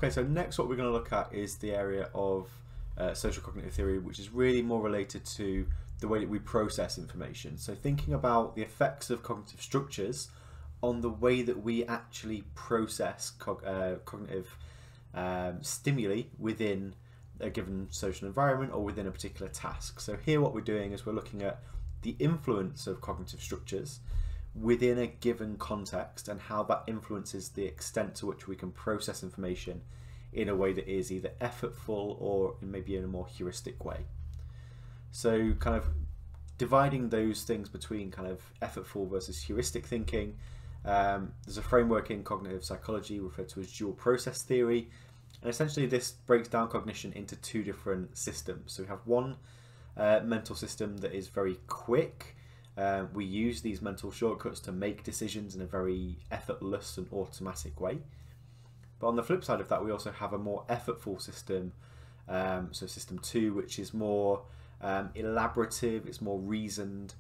Okay, so next what we're going to look at is the area of social cognitive theory, which is really more related to the way that we process information. So thinking about the effects of cognitive structures on the way that we actually process cognitive stimuli within a given social environment or within a particular task. So here what we're doing is we're looking at the influence of cognitive structures within a given context and how that influences the extent to which we can process information in a way that is either effortful or maybe in a more heuristic way. So kind of dividing those things between kind of effortful versus heuristic thinking. There's a framework in cognitive psychology referred to as dual process theory, and essentially this breaks down cognition into two different systems. So we have one mental system that is very quick. We use these mental shortcuts to make decisions in a very effortless and automatic way. But on the flip side of that, we also have a more effortful system, so system 2, which is more elaborative, it's more reasoned,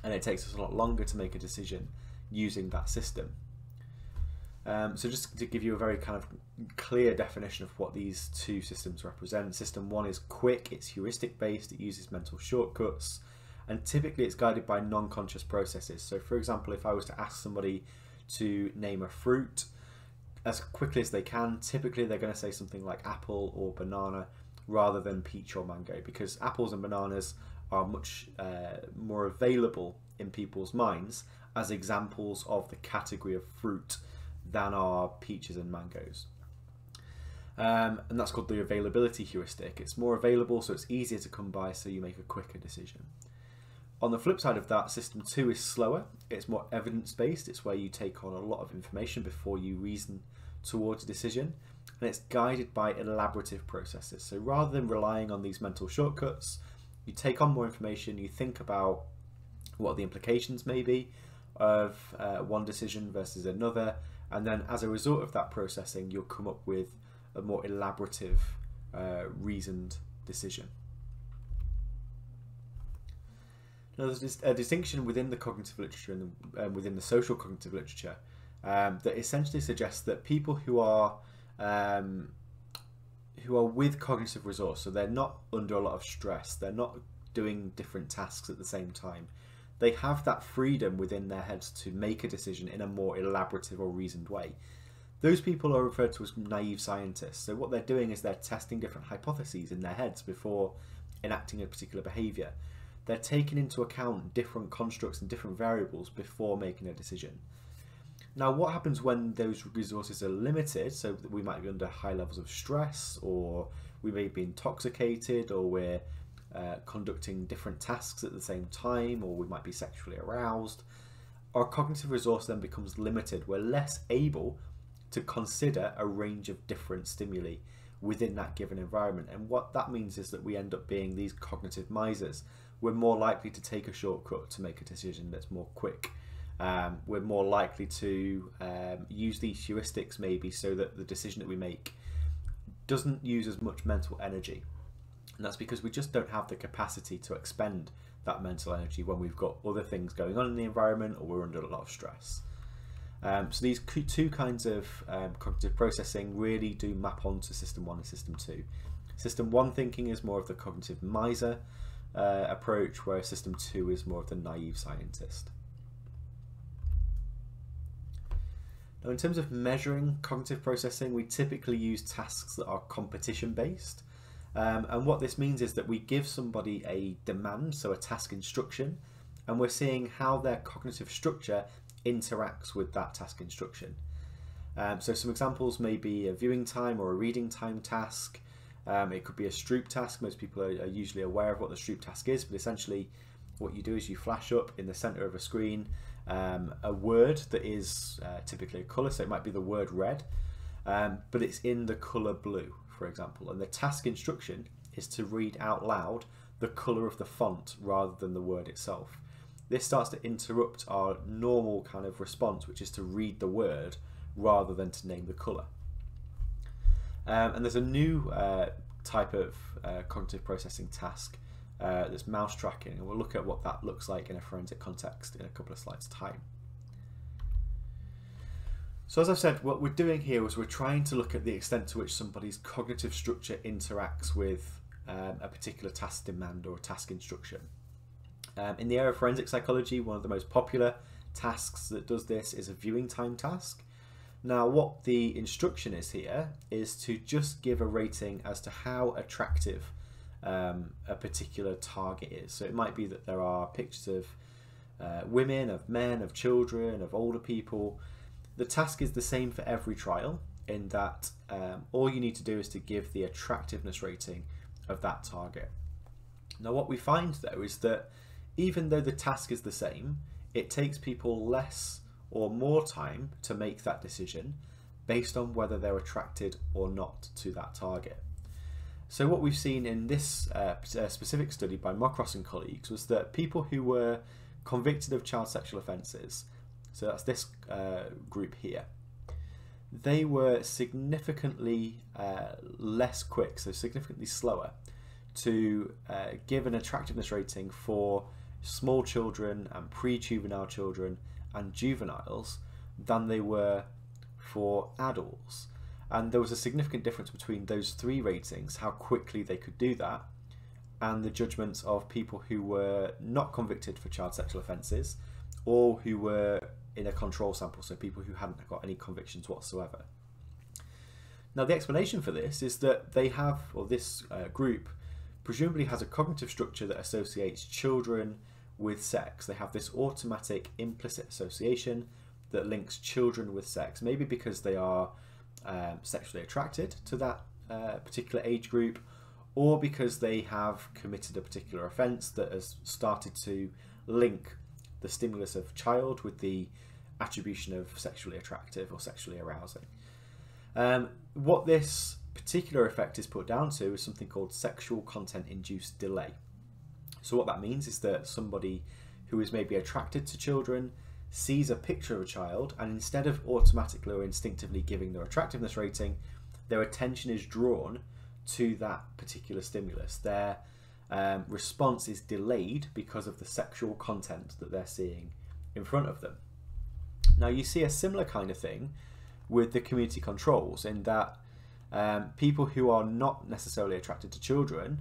and it takes us a lot longer to make a decision using that system. So just to give you a very kind of clear definition of what these two systems represent, system 1 is quick, it's heuristic based, it uses mental shortcuts, and typically it's guided by non-conscious processes. So for example, if I was to ask somebody to name a fruit as quickly as they can, typically they're going to say something like apple or banana rather than peach or mango, because apples and bananas are much more available in people's minds as examples of the category of fruit than are peaches and mangoes. And that's called the availability heuristic. It's more available, so it's easier to come by, so you make a quicker decision. On the flip side of that, system 2 is slower. It's more evidence-based. It's where you take on a lot of information before you reason towards a decision, and it's guided by elaborative processes. So rather than relying on these mental shortcuts, you take on more information, you think about what the implications may be of one decision versus another, and then as a result of that processing, you'll come up with a more elaborative, reasoned decision. Now, there's a distinction within the cognitive literature and within the social cognitive literature that essentially suggests that people who are with cognitive resource, so they're not under a lot of stress, they're not doing different tasks at the same time, they have that freedom within their heads to make a decision in a more elaborative or reasoned way. Those people are referred to as naive scientists. So what they're doing is they're testing different hypotheses in their heads before enacting a particular behaviour. They're taking into account different constructs and different variables before making a decision. Now, what happens when those resources are limited, so that we might be under high levels of stress, or we may be intoxicated, or we're conducting different tasks at the same time, or we might be sexually aroused, our cognitive resource then becomes limited. We're less able to consider a range of different stimuli within that given environment, and what that means is that we end up being these cognitive misers. We're more likely to take a shortcut to make a decision that's more quick. We're more likely to use these heuristics maybe so that the decision that we make doesn't use as much mental energy. And that's because we just don't have the capacity to expend that mental energy when we've got other things going on in the environment or we're under a lot of stress. So these two kinds of cognitive processing really do map onto system 1 and system 2. System 1 thinking is more of the cognitive miser approach, whereas system 2 is more of the naive scientist. Now, in terms of measuring cognitive processing, we typically use tasks that are competition based. And what this means is that we give somebody a demand, so a task instruction, and we're seeing how their cognitive structure interacts with that task instruction. So some examples may be a viewing time or a reading time task. It could be a Stroop task. Most people are usually aware of what the Stroop task is, but essentially what you do is you flash up in the center of a screen a word that is typically a color, so it might be the word red, but it's in the color blue, for example, and the task instruction is to read out loud the color of the font rather than the word itself. This starts to interrupt our normal kind of response, which is to read the word rather than to name the color. And there's a new type of cognitive processing task that's mouse tracking, and we'll look at what that looks like in a forensic context in a couple of slides' time. So as I've said, what we're doing here is we're trying to look at the extent to which somebody's cognitive structure interacts with a particular task demand or task instruction. In the area of forensic psychology, one of the most popular tasks that does this is a viewing time task. Now, what the instruction is here is to just give a rating as to how attractive a particular target is. So it might be that there are pictures of women, of men, of children, of older people. The task is the same for every trial in that all you need to do is to give the attractiveness rating of that target. Now, what we find though is that even though the task is the same, it takes people less or more time to make that decision based on whether they're attracted or not to that target. So what we've seen in this specific study by Mokros and colleagues was that people who were convicted of child sexual offences, so that's this group here, they were significantly less quick, so significantly slower, to give an attractiveness rating for small children and pre-juvenile children and juveniles than they were for adults. And there was a significant difference between those three ratings, how quickly they could do that, and the judgments of people who were not convicted for child sexual offences or who were in a control sample, so people who hadn't got any convictions whatsoever. Now, the explanation for this is that they have, or this group presumably has a cognitive structure that associates children with sex. They have this automatic implicit association that links children with sex, maybe because they are sexually attracted to that particular age group, or because they have committed a particular offence that has started to link the stimulus of child with the attribution of sexually attractive or sexually arousing. What this particular effect is put down to is something called sexual content induced delay. So what that means is that somebody who is maybe attracted to children sees a picture of a child, and instead of automatically or instinctively giving their attractiveness rating, their attention is drawn to that particular stimulus. Their response is delayed because of the sexual content that they're seeing in front of them. Now, you see a similar kind of thing with the community controls, in that people who are not necessarily attracted to children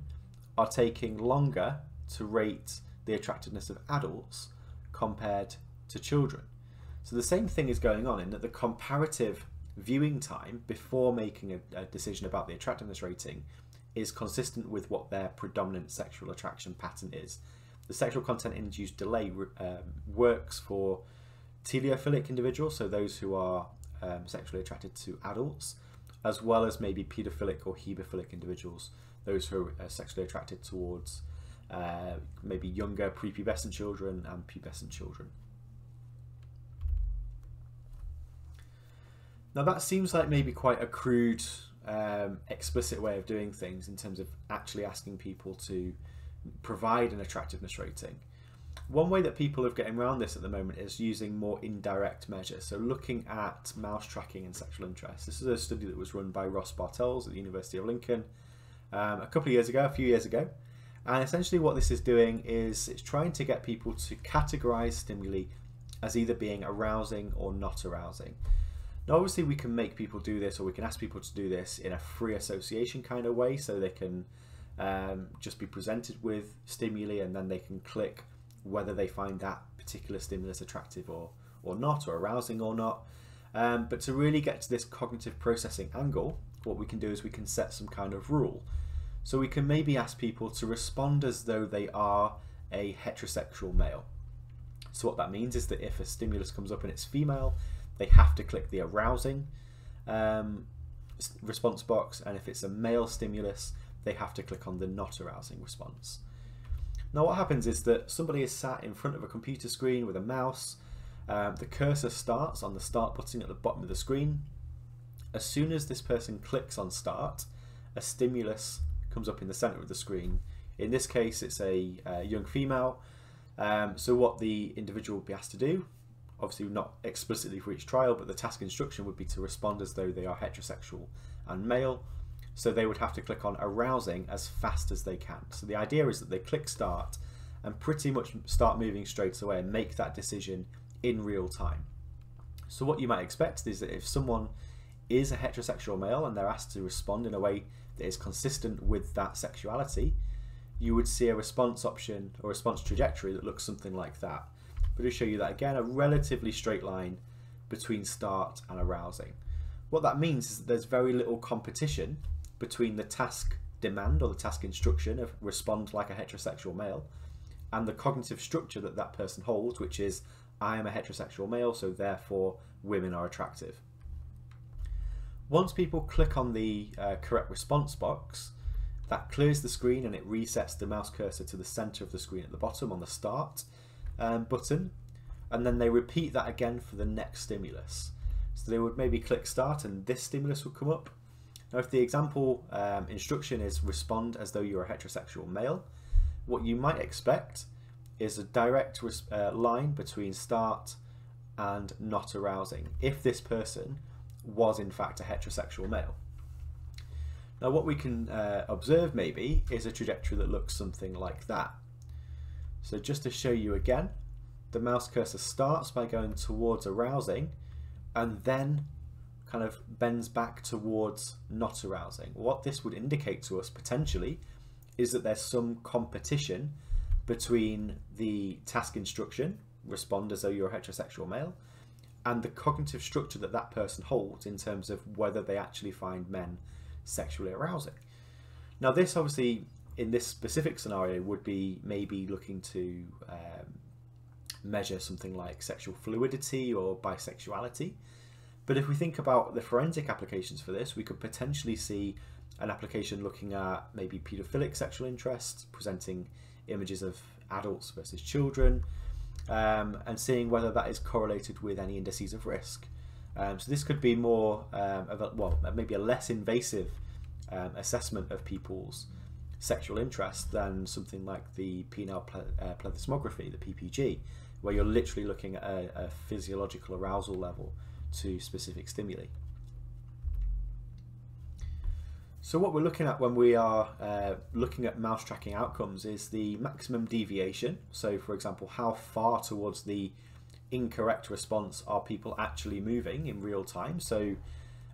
are taking longer to rate the attractiveness of adults compared to children. So the same thing is going on in that the comparative viewing time before making a decision about the attractiveness rating is consistent with what their predominant sexual attraction pattern is. The sexual content induced delay works for teleophilic individuals, so those who are sexually attracted to adults, as well as maybe paedophilic or hebephilic individuals, those who are sexually attracted towards maybe younger prepubescent children and pubescent children. Now, that seems like maybe quite a crude, explicit way of doing things in terms of actually asking people to provide an attractiveness rating. One way that people are getting around this at the moment is using more indirect measures, so looking at mouse tracking and sexual interest. This is a study that was run by Ross Bartels at the University of Lincoln a few years ago. And essentially what this is doing is it's trying to get people to categorize stimuli as either being arousing or not arousing. Now, obviously we can make people do this, or we can ask people to do this in a free association kind of way, so they can just be presented with stimuli and then they can click whether they find that particular stimulus attractive or not, or arousing or not. But to really get to this cognitive processing angle, what we can do is we can set some kind of rule. So we can maybe ask people to respond as though they are a heterosexual male. So what that means is that if a stimulus comes up and it's female, they have to click the arousing response box, and if it's a male stimulus, they have to click on the not arousing response. Now, what happens is that somebody is sat in front of a computer screen with a mouse. The cursor starts on the start button at the bottom of the screen. As soon as this person clicks on start, a stimulus comes up in the center of the screen. In this case, it's a young female. So what the individual would be asked to do, obviously not explicitly for each trial, but the task instruction would be to respond as though they are heterosexual and male. So they would have to click on arousing as fast as they can. So the idea is that they click start and pretty much start moving straight away and make that decision in real time. So what you might expect is that if someone is a heterosexual male and they're asked to respond in a way that is consistent with that sexuality, you would see a response option or response trajectory that looks something like that. But to show you that again, a relatively straight line between start and arousing. What that means is that there's very little competition between the task demand or the task instruction of respond like a heterosexual male and the cognitive structure that that person holds, which is I am a heterosexual male, so therefore women are attractive. Once people click on the correct response box, that clears the screen and it resets the mouse cursor to the center of the screen at the bottom on the start button, and then they repeat that again for the next stimulus. So they would maybe click start and this stimulus would come up. Now if the example instruction is respond as though you're a heterosexual male, what you might expect is a direct line between start and not arousing if this person was in fact a heterosexual male. Now what we can observe maybe is a trajectory that looks something like that. So just to show you again, the mouse cursor starts by going towards arousing and then kind of bends back towards not arousing. What this would indicate to us potentially is that there's some competition between the task instruction, respond as though you're a heterosexual male, and the cognitive structure that that person holds in terms of whether they actually find men sexually arousing. Now this obviously in this specific scenario would be maybe looking to measure something like sexual fluidity or bisexuality, but if we think about the forensic applications for this, we could potentially see an application looking at maybe paedophilic sexual interests, presenting images of adults versus children, and seeing whether that is correlated with any indices of risk. So this could be more of a, well, maybe a less invasive assessment of people's sexual interest than something like the penile plethysmography, the PPG, where you're literally looking at a physiological arousal level to specific stimuli. So what we're looking at when we are looking at mouse tracking outcomes is the maximum deviation. So for example, how far towards the incorrect response are people actually moving in real time? So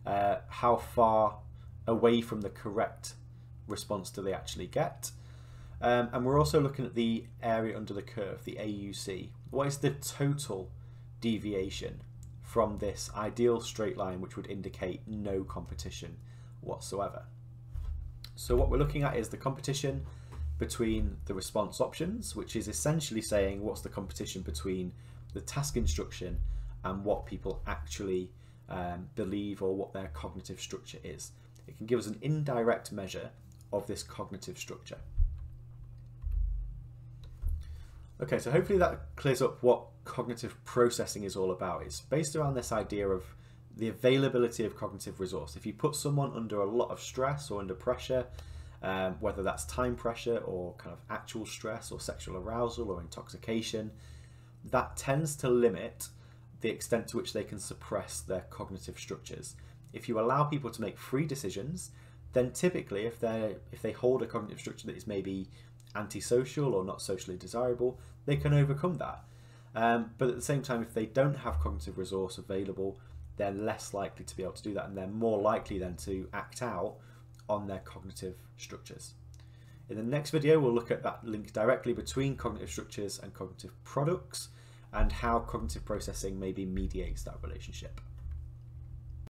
how far away from the correct response do they actually get? And we're also looking at the area under the curve, the AUC. What is the total deviation from this ideal straight line, which would indicate no competition whatsoever? So what we're looking at is the competition between the response options, which is essentially saying what's the competition between the task instruction and what people actually believe or what their cognitive structure is. It can give us an indirect measure of this cognitive structure. Okay, so hopefully that clears up what cognitive processing is all about. It's based around this idea of the availability of cognitive resource. If you put someone under a lot of stress or under pressure, whether that's time pressure or kind of actual stress or sexual arousal or intoxication, that tends to limit the extent to which they can suppress their cognitive structures. If you allow people to make free decisions, then typically if they hold a cognitive structure that is maybe antisocial or not socially desirable, they can overcome that. But at the same time, if they don't have cognitive resource available, they're less likely to be able to do that, and they're more likely then to act out on their cognitive structures. In the next video, we'll look at that link directly between cognitive structures and cognitive products and how cognitive processing maybe mediates that relationship.